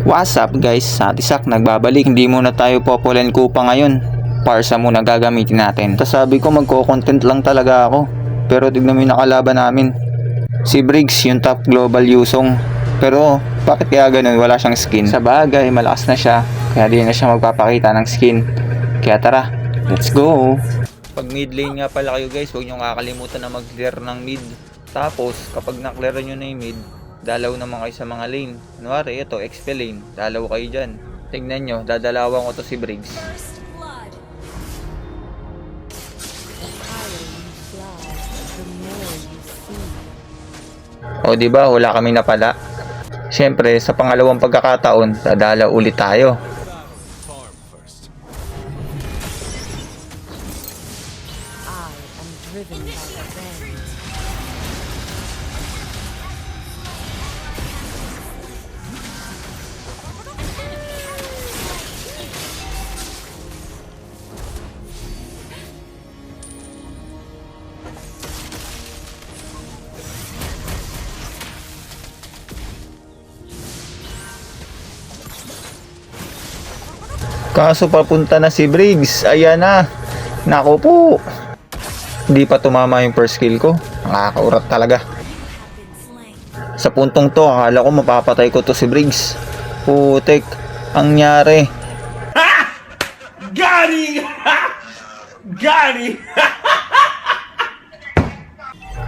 What's up guys, Satisak nagbabalik. Hindi muna tayo Popolan Kupa ngayon. Parsa muna gagamitin natin. Tapos sabi ko magko-content lang talaga ako. Pero tignan mo yung nakalaban namin. Si Briggs, yung top global Yusong. Pero bakit kaya ganun? Wala siyang skin. Sa bagay, malakas na siya. Kaya di na siya magpapakita ng skin. Kaya tara, let's go! Pag mid lane nga pala kayo guys, huwag nyo kakalimutan na mag-clear ng mid. Tapos, kapag na-clear nyo na yung mid, dalaw naman kayo sa mga lane. Kunwari, ito, XP lane. Dalaw kayo dyan. Tingnan nyo, dadalawan ko to si Briggs. O diba, wala kaming napala. Siyempre, sa pangalawang pagkakataon, dadalaw ulit tayo. Kaso papunta na si Briggs. Ayan na. Naku po. Hindi pa tumama yung first kill ko. Nakakaurat talaga. Sa puntong to, akala ko mapapatay ko to si Briggs. Putek. Ang nyari. Gani! Gani!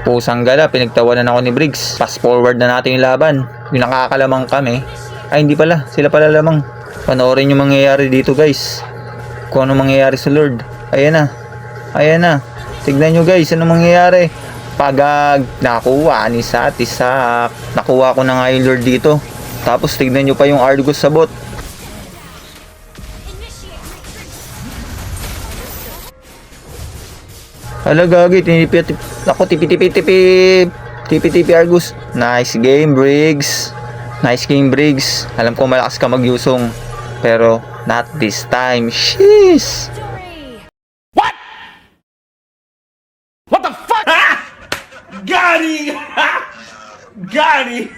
Pusang gala. Pinagtawanan ako ni Briggs. Fast forward na natin yung laban. Yung nakakalamang kami. Ay hindi pala. Sila pala lamang. Panoorin yung mangyayari dito guys. Kung ano mangyayari sa Lord. Ayan na. Ayan na. Tignan nyo guys. Ano mangyayari. Pagag. Nakuha ni Satisak. Nakuha ko na nga yung Lord dito. Tapos tignan nyo pa yung Argus sa bot. Hala gagi. Ako tipi Argus. Nice game Briggs. Nice game Briggs. Alam ko malakas ka mag-Yusong. Pero not this time. Sheesh. What? What the fuck? Gani! Gani!